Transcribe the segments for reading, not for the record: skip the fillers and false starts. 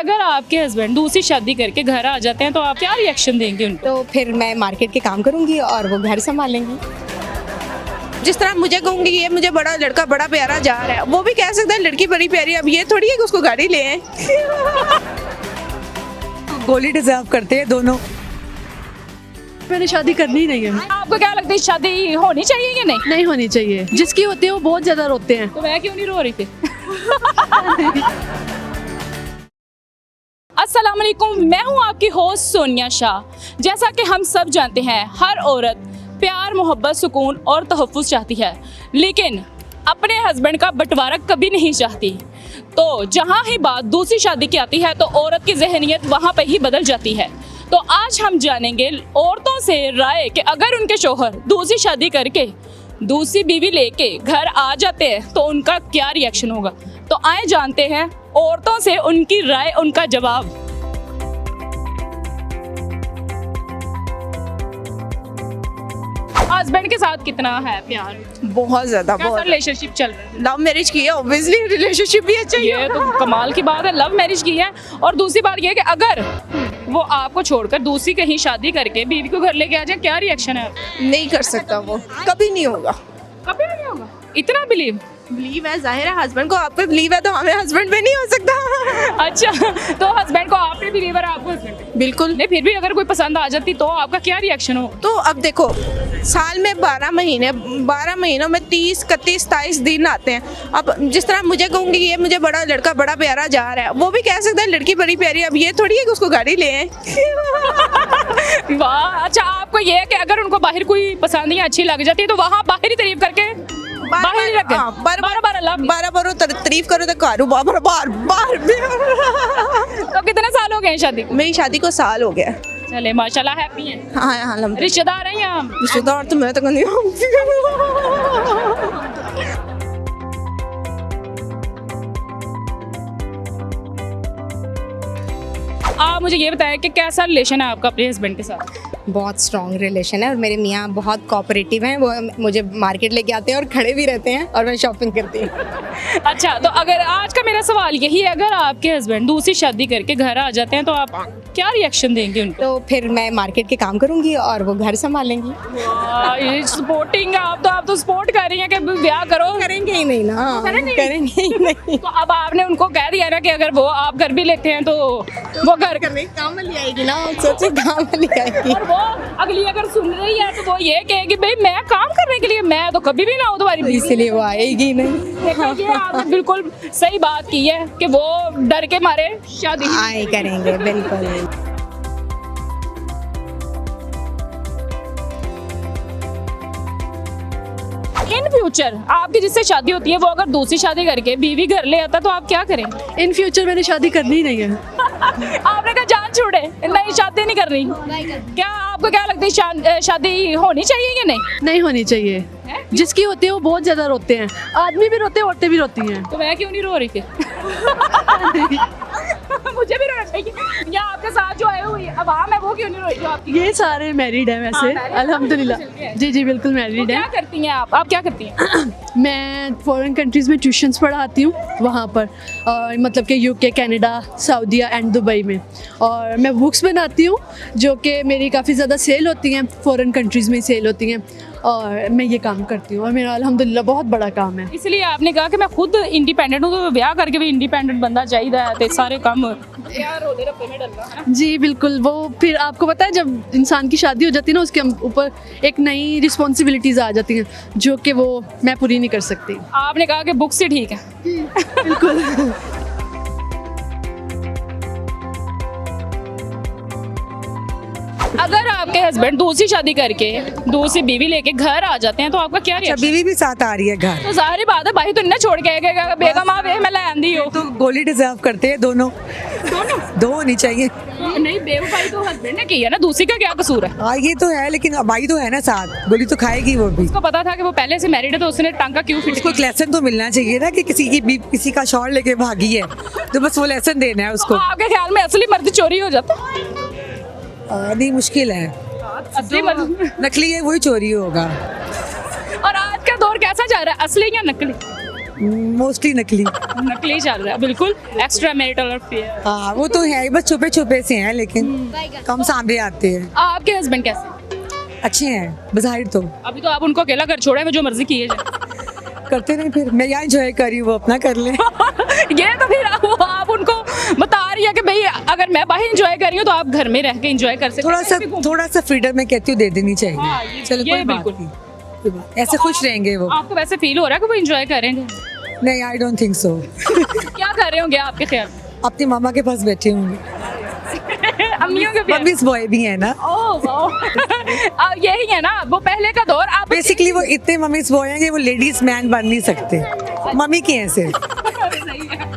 अगर आपके हस्बैंड दूसरी शादी करके घर आ जाते हैं तो आप क्या रिएक्शन देंगे उनको? तो फिर मैं मार्केट के काम करूंगी और वो घर संभालेंगी। जिस तरह मुझे कहूँगी ये मुझे बड़ा लड़का बड़ा प्यारा जा रहा है, वो भी कह सकता है लड़की बड़ी प्यारी। अब ये थोड़ी है कि उसको गाड़ी ले आए। गोली डिजर्व करते हैं दोनों। मैंने शादी करनी ही नहीं है। आपको क्या लगता है शादी होनी चाहिए या नहीं? नहीं होनी चाहिए। जिसकी होती है वो बहुत ज्यादा रोते हैं। तो मैं क्यों नहीं रो रही थी? अस्सलाम वालेकुम, मैं हूं आपकी होस्ट सोनिया शाह। जैसा कि हम सब जानते हैं, हर औरत प्यार, मोहब्बत, सुकून और तहफ़्फ़ुज़ चाहती है, लेकिन अपने हस्बैंड का बंटवारा कभी नहीं चाहती। तो जहां ही बात दूसरी शादी की आती है तो औरत की ज़हनियत वहां पर ही बदल जाती है। तो आज हम जानेंगे औरतों से राय कि अगर उनके शौहर दूसरी शादी करके दूसरी बीवी लेके घर आ जाते हैं तो उनका क्या रिएक्शन होगा। तो आए जानते हैं औरतों से उनकी राय, उनका जवाब। हस्बैंड के साथ कितना है प्यार? बहुत ज्यादा, कैसा बहुत। रिलेशनशिप चल रहा है? लव मैरिज की है, ऑब्वियसली रिलेशनशिप भी अच्छा ही ये तो कमाल की बात है, लव मैरिज की है। और दूसरी बात ये है कि अगर वो आपको छोड़कर दूसरी कहीं शादी करके बीवी को घर लेके आ जाए, क्या रिएक्शन है? नहीं कर सकता, वो कभी नहीं होगा। कभी नहीं होगा। इतना बिलीव? बिलीव है, जाहिर है हस्बैंड को आप पे बिलीव है तो हमें हस्बैंड पे नहीं हो सकता। अच्छा, तो हस्बैंड को आप पे बिलीव है, आपको हस्बैंड पे? बिल्कुल नहीं, फिर भी अगर कोई पसंद आ जाती तो आपका क्या रिएक्शन हो? तो अब देखो, साल में 12 महीनों में 30, 31, 27 दिन आते हैं। अब जिस तरह मुझे कहूँगी ये मुझे बड़ा लड़का बड़ा प्यारा जा रहा है, वो भी कह सकता है लड़की बड़ी प्यारी। अब ये थोड़ी है कि उसको गाड़ी ले आए। वाह। अच्छा, आपको ये है कि अगर उनको बाहर कोई पसंद या अच्छी लग जाती है तो वहाँ बाहर ही तारीफ करके बाहर ही रख बार तारीफ करो तो कारू बार बार। तो कितने साल हो गए हैं शादी को? मेरी शादी को साल हो गया। चले माशाल्लाह, हैप्पी हैं। हाँ हाँ, रिश्तेदार हैं या? रिश्तेदार तो मैं तो नहीं हूँ। आप मुझे ये बताएं कि कैसा रिलेशन है आपका अपने हस्बैंड के साथ? बहुत स्ट्रॉन्ग रिलेशन है और मेरे मियाँ बहुत कोऑपरेटिव हैं। वो मुझे मार्केट लेके आते हैं और खड़े भी रहते हैं और मैं शॉपिंग करती हूँ। अच्छा, तो अगर आज का मेरा सवाल यही है, अगर आपके हस्बैंड दूसरी शादी करके घर आ जाते हैं तो आप क्या रिएक्शन देंगे उनको? तो फिर मैं मार्केट के काम करूंगी और वो घर संभालेंगी। ये सपोर्टिंग है। आप तो सपोर्ट कर रही हैं कि ब्याह करो। करेंगे ही नहीं ना, करेंगे ही नहीं। तो अब आपने उनको कह दिया ना कि अगर वो आप घर भी लेते हैं तो वो घर करने काम वाली आएगी ना, सोचे काम वाली आएगी। और वो अगली अगर सुन रही है तो वो ये कहेगी भाई मैं काम करने के लिए मैं तो कभी भी ना हूँ तुम्हारी बीवी। इसलिए वो आएगी नहीं। देखो, ये आपने बिल्कुल सही बात की है कि वो डर के मारे शादी आए करेंगे, बिल्कुल। इन फ्यूचर आपकी जिससे शादी होती है वो अगर दूसरी शादी करके बीवी घर ले आता तो आप क्या करेंगे? इन फ्यूचर मैंने शादी करनी ही नहीं है। आपने कहा जान छोड़े, नहीं शादी नहीं करनी। क्या आपको क्या लगता है शादी होनी चाहिए या नहीं? नहीं होनी चाहिए। जिसकी होती है वो बहुत ज्यादा रोते हैं। आदमी भी रोते हैं, औरतें भी रोती हैं। तो मैं क्यों नहीं रो रही थी? मुझे भी रोना चाहिए। या आपके साथ जो आए हुई अवाम है वो क्यों नहीं रोई जो आपकी? ये सारे मैरिड हैं वैसे। हाँ, married अल्हम्दुलिल्लाह। हैं। जी जी बिल्कुल मैरिड क्या है। करती हैं आप क्या करती हैं? मैं फॉरेन कंट्रीज़ में ट्यूशन्स पढ़ाती हूँ वहाँ पर, और मतलब कि यूके, कनाडा, सऊदीया एंड दुबई में। और मैं बुक्स बनाती हूँ जो कि मेरी काफ़ी ज़्यादा सेल होती हैं, फॉरेन कंट्रीज़ में सेल होती हैं। और मैं ये काम करती हूँ और मेरा अल्हम्दुलिल्लाह बहुत बड़ा काम है। इसलिए आपने कहा कि मैं खुद इंडिपेंडेंट हूँ तो ब्याह करके भी इंडिपेंडेंट बंदा चाहिए ते सारे काम यार होते रखे में डलना है ना। जी बिल्कुल। वो फिर आपको पता है जब इंसान की शादी हो जाती है ना, उसके ऊपर एक नई रिस्पॉन्सिबिलिटीज़ आ जाती हैं जो कि वो मैं पूरी नहीं कर सकती। आपने कहा कि बुक से ठीक है। बिल्कुल। अगर आपके हस्बैंड दूसरी शादी करके दूसरी बीवी लेके घर आ जाते हैं तो आपका क्या अच्छा, रिएक्शन? बीवी भी साथ आ रही है घर। तो जाहिर बात है भाई तो इन्हें छोड़ के आएगा बेगम आप मैं ले आंदी हो। तो गोली डिजर्व करते हैं दोनों। दो होनी चाहिए। नहीं बेवफाई तो हस्बैंड ने की है ना, दूसरी का क्या कसूर है? हाँ ये तो है, लेकिन भाई तो है ना साथ, गोली तो खाएगी वो भी। उसको पता था कि वो पहले से मैरिड है तो उसने टांका क्यों फिट उसको एक लेसन तो मिलना चाहिए ना कि किसी का शॉर लेके भागी है, तो बस वो लेसन देना है उसको। आपके ख्याल में असली मर्द चोरी हो जाता है? नहीं, मुश्किल है। असली मर्द नकली है वही चोरी होगा। और आज का दौर कैसा जा रहा है, असली या नकली? मोस्टली नकली। नकली चल रहा है बिल्कुल, एक्स्ट्रा मैरिटल अफेयर। हाँ वो तो है ही, बस छुपे छुपे से हैं लेकिन कम सामने आते हैं। आपके हस्बैंड कैसे? अच्छे हैं बज़ाहिर तो। अभी तो आप उनको अकेला घर छोड़ा है, जो मर्जी किए जाए। करते नहीं, फिर मैं यहाँ एंजॉय कर रही हूँ, वो अपना कर ले। ये तो फिर आप उनको बता रही है कि भाई अगर मैं बाहर एंजॉय कर रही हूँ तो आप घर में रह के एंजॉय कर सकते हैं। थोड़ा सा फ्रीडम मैं कहती हूँ दे देनी हाँ, चाहिए। चलो ये कोई बात बिल्कुल। नहीं, कोई बात, ऐसे खुश रहेंगे वो। आपको वैसे फील हो रहा है कि वो एंजॉय करेंगे? नहीं, आई डोंट थिंक सो। क्या कर रहे होंगे आपके ख्याल में? अपनी मामा के पास बैठे होंगे। अम्मियों के प्यार। मम्मीज बॉय भी है ना, ओह वाह। यही है ना वो पहले का दौर। आप बेसिकली वो इतने मम्मीज बॉय हैं कि वो लेडीज मैन बन नहीं सकते, मम्मी के हैं सिर्फ। सही है।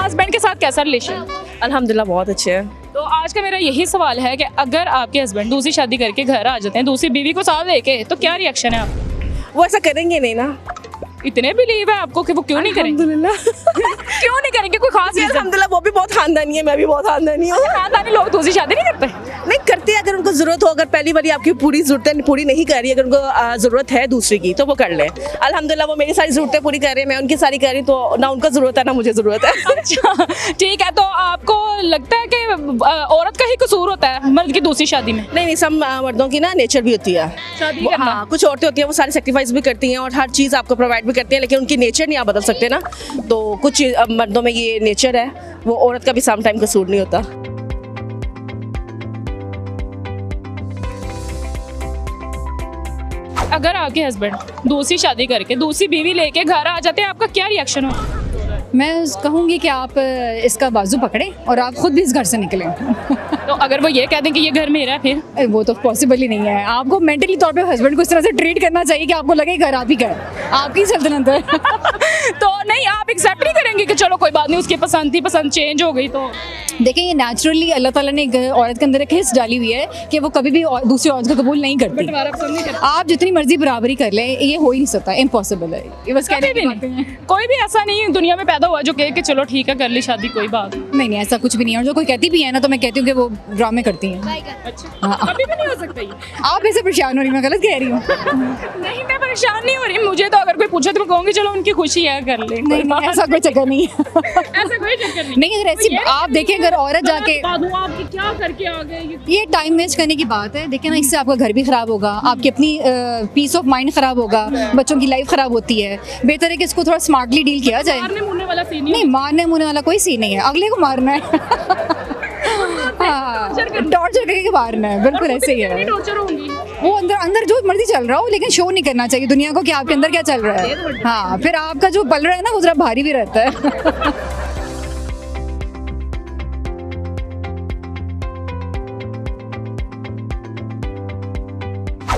हस्बैंड के साथ कैसा रिलेशन? अल्हम्दुलिल्लाह बहुत अच्छे हैं। तो आज का मेरा यही सवाल है कि अगर आपके हस्बैंड दूसरी शादी करके घर आ जाते हैं दूसरी बीवी को साथ लेके, तो क्या रिएक्शन है आपका? वो ऐसा करेंगे नहीं ना। इतने बिलीव है आपको कि वो क्यों नहीं करेंगे? क्यों नहीं करेंगे? कोई खास रीजन? अल्हम्दुलिल्लाह वो भी बहुत खानदानी है, मैं भी बहुत खानदानी हूँ। खानदानी लोग दूसरी शादी नहीं करते? नहीं करते हैं, अगर उनको जरूरत हो, अगर पहली बारी आपकी पूरी जरूरतें पूरी नहीं कर रही, अगर उनको जरूरत है दूसरी की तो वो कर ले। अल्हम्दुलिल्लाह वो मेरी सारी जरूरतें पूरी कर रहे हैं, मैं उनकी सारी कर रही हूँ, तो ना उनको जरूरत है ना मुझे जरूरत है। अच्छा ठीक है। तो आपको लगता है कि औरत का ही कसूर होता है मर्द की दूसरी शादी में? नहीं नहीं, सब मर्दों की ना नेचर भी होती है। शादी वो- करना। हाँ, कुछ औरतें होती हैं वो सारी सेक्रीफाइस भी करती हैं और हर चीज़ आपको प्रोवाइड भी करती हैं, लेकिन उनकी नेचर नहीं आप बदल सकते ना। तो कुछ मर्दों में ये नेचर है, वो औरत का भी सम टाइम कसूर नहीं होता। अगर आपके हस्बैंड दूसरी शादी करके दूसरी बीवी लेके घर आ जाते हैं, आपका क्या रिएक्शन हो? मैं कहूँगी कि आप इसका बाजू पकड़ें और आप खुद भी इस घर से निकलें। तो अगर वो ये कह दें कि ये घर मेरा है, फिर? वो तो पॉसिबल ही नहीं है। आपको मेंटली तौर पे हस्बैंड को इस तरह से ट्रीट करना चाहिए कि आपको लगे घर आप ही का है, आपकी सल्तनत है। तो नहीं, आप एक्सेप्ट नहीं करेंगे कि चलो कोई बात नहीं, उसकी पसंद थी, पसंद चेंज हो गई तो? देखें, ये नेचुरली अल्लाह ताला ने एक औरत के अंदर एक हिस्स डाली हुई है कि वो कभी भी दूसरी औरत को कबूल नहीं करती। बंटवारा पसंद नहीं करते? आप जितनी मर्जी बराबरी कर लें, ये हो ही नहीं सकता, इम्पॉसिबल है। ये बस कभी कहने भी की बातें हैं। नहीं, कोई भी ऐसा नहीं दुनिया में पैदा हुआ जो कहे कि चलो ठीक है कर ली शादी, कोई बात नहीं। नहीं नहीं, ऐसा कुछ भी नहीं है। और जो कोई कहती भी है ना, तो मैं कहती हूँ कि वो ड्रामे करती हैं। अच्छा हाँ। कभी भी नहीं हो सकता ये? आप ऐसे परेशान हो रही, मैं गलत कह रही हूँ? नहीं, मैं परेशान नहीं हो रही। मुझे तो अगर कोई पूछे तो मैं कहूँगी चलो उनकी खुशी है कर ले। नहीं नहीं, ऐसा कोई चक्कर नहीं है। ऐसा कोई चक्कर नहीं। नहीं, अगर ऐसी आप देखें, अगर औरत जाके आपकी क्या करके आ गए? ये टाइम वेस्ट करने की बात है। देखिए ना, इससे आपका घर भी खराब होगा, आपकी अपनी पीस ऑफ माइंड खराब होगा, बच्चों की लाइफ खराब होती है। बेहतर है कि इसको थोड़ा स्मार्टली डील किया जाए। मारने मुन्ने वाला सीन नहीं, मारने मुरने वाला कोई सीन नहीं है, अगले को मारना है। हाँ, टॉर्चर करके मारना है, बिल्कुल ऐसे ही है। टॉर्चर होंगी। वो अंदर अंदर जो मर्जी चल रहा हो, लेकिन शो नहीं करना चाहिए दुनिया को कि आपके अंदर क्या चल रहा है। हाँ, फिर आपका जो पल रहा है ना, वो जरा भारी भी रहता है।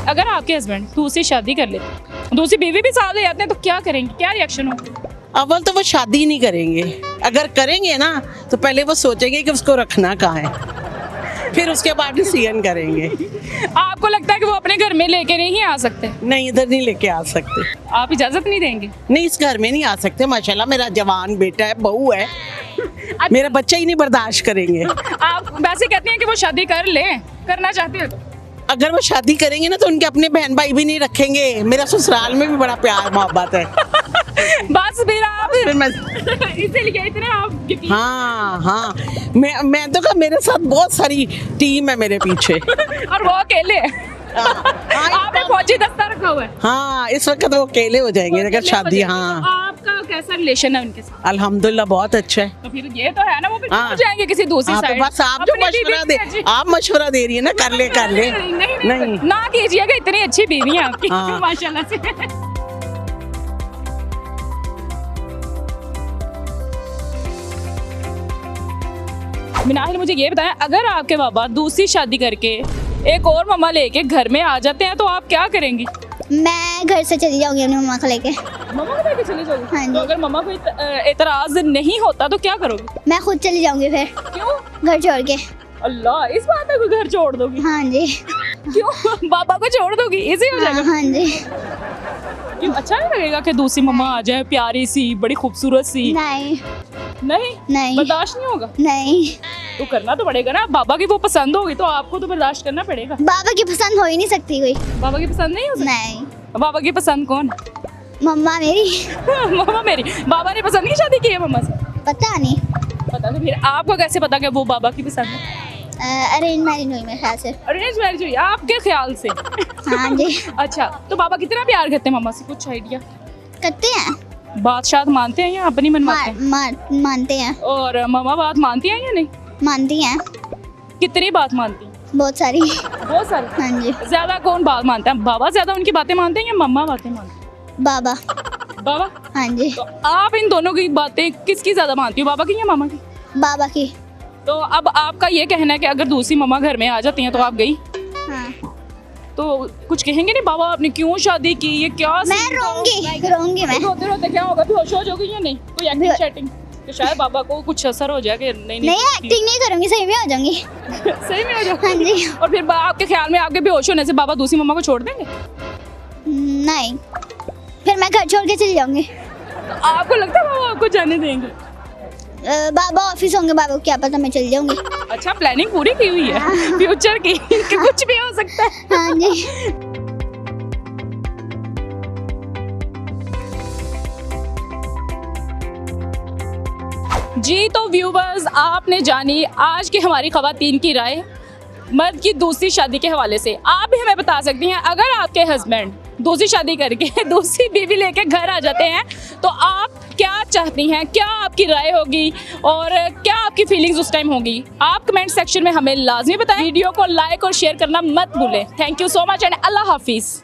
अगर आपके हस्बैंड दूसरी शादी कर लेते, दूसरी बीवी भी साथ ले जाते हैं, तो क्या करेंगे? क्या रिएक्शन होगा? अव्वल तो वो शादी नहीं करेंगे, अगर करेंगे ना तो पहले वो सोचेंगे कि उसको रखना कहाँ है, फिर उसके बाद डिसीजन करेंगे। आपको लगता है कि वो अपने घर में लेके नहीं आ सकते? नहीं, इधर नहीं लेके आ सकते। आप इजाजत नहीं देंगे? नहीं, इस घर में नहीं आ सकते। माशाल्लाह मेरा जवान बेटा है, बहू है, मेरा बच्चा ही नहीं बर्दाश्त करेंगे। आप वैसे कहती हैं कि वो शादी कर लें, करना चाहते हैं तो? अगर वो शादी करेंगे ना तो उनके अपने बहन भाई भी नहीं रखेंगे। मेरा ससुराल में भी बड़ा प्यार मोहब्बत है। बस फिर आप फिर मैं इसीलिए इतने आप हाँ हाँ, मैं तो कहा मेरे साथ बहुत सारी टीम है मेरे पीछे। और वो अकेले आपने फौजी दस्ता रखा हुआ है? हाँ, इस वक्त वो अकेले हो जाएंगे अगर शादी। हाँ, तो आपका कैसा रिलेशन है उनके साथ? अल्हम्दुलिल्लाह बहुत अच्छा है। तो फिर ये तो है ना, वो फिर हाँ। हो जाएंगे किसी दूसरी हाँ, तो साइड। बस आप जो मशवरा दे, आप मशवरा दे रही है ना, कर ले कर ले। नहीं ना कीजिएगा, इतनी अच्छी बीवी है आपकी। हाँ। माशाल्लाह से। मिनाहिल, मुझे ये बताएं, अगर आपके बाबा दूसरी शादी करके एक और मम्मा लेके घर में आ जाते हैं तो आप क्या करेंगी? मैं घर से चली जाऊंगी अपनी मम्मा को लेके। मम्मा को लेके चले जाओगे? हाँ जी। तो अगर मम्मा को एतराज नहीं होता तो क्या करोगे? मैं खुद चली जाऊंगी फिर क्यों? घर छोड़ के। अल्लाह, इस बात में कोई घर छोड़ दोगी? हाँ जी। क्यों? बाबा को छोड़ दोगी? इजी हो जाएगा? हाँ जी। क्यों, अच्छा नहीं लगेगा कि दूसरी मम्मा आ जाए, प्यारी सी, बड़ी खूबसूरत सी? नहीं नहीं नहीं बर्दाश्त नहीं होगा? नहीं। तो करना तो पड़ेगा ना, बाबा की वो पसंद होगी तो आपको तो बर्दाश्त करना पड़ेगा। बाबा की पसंद हो ही नहीं सकती कोई। बाबा की पसंद नहीं हो सकती? नहीं, बाबा की पसंद कौन? मम्मा मेरी। मम्मा मेरी। बाबा ने पसंद की शादी की है मम्मा से? पता नहीं, पता नहीं, फिर आपको कैसे पता कि वो बाबा की पसंद है? अरेंज मैरिज हुई मेरे ख्याल से। अरेंज मैरिज हुई आपके ख्याल से? हाँ जी। अच्छा, तो बाबा कितना प्यार करते हैं मम्मा से, कुछ आइडिया? करते हैं, बात शायद मानते हैं या अपनी मनवाते हैं? मानते हैं। और मम्मा बात मानती हैं या नहीं? मानती हैं, कितनी बात मानती हैं? बहुत सारी। बहुत सारी। हाँ जी। ज्यादा कौन बात मानता है, बाबा ज्यादा उनकी बातें मानते हैं या मम्मा बातें मानते हैं? बाबा। बाबा। हाँ जी। तो आप इन दोनों की बातें किसकी ज्यादा मानती हो, बाबा की या मामा की? बाबा की। तो अब आपका ये कहना है कि अगर दूसरी मम्मा घर में आ जाती हैं तो आप गई? हाँ। तो कुछ कहेंगे नहीं बाबा आपने क्यों शादी की, ये क्या? मैं रोऊंगी मैं। रोते रोते क्या होगा, बेहोश हो जाओगी या नहीं? कोई एक्टिंग शैटिंग तो शायद बाबा को कुछ असर हो जाए कि नहीं एक्टिंग नहीं करूंगी, सही में हो जाऊंगी। सही में हो जाओगे? हाँ जी। और फिर आपके ख्याल में आपके बेहोश होने से बाबा दूसरी मम्मा को छोड़ देंगे? नहीं, फिर मैं घर छोड़ के चली जाऊंगी। तो आपको लगता है बाबा आपको जाने देंगे? बाबा ऑफिस होंगे, बाबा को क्या पता, मैं चली जाऊंगी। अच्छा, प्लानिंग पूरी की हुई है फ्यूचर की कि कुछ भी हो सकता है। हाँ जी। जी तो व्यूवर्स, आपने जानी आज की हमारी खवातीन की राय मर्द की दूसरी शादी के हवाले से। आप भी हमें बता सकती हैं, अगर आपके हस्बैंड दूसरी शादी करके दूसरी बीवी लेके घर आ जाते हैं तो आप क्या चाहती हैं, क्या आपकी राय होगी और क्या आपकी फीलिंग्स उस टाइम होगी? आप कमेंट सेक्शन में हमें लाजमी बताएं। वीडियो को लाइक और शेयर करना मत भूलें। Thank you so much and अल्लाह हाफिज़।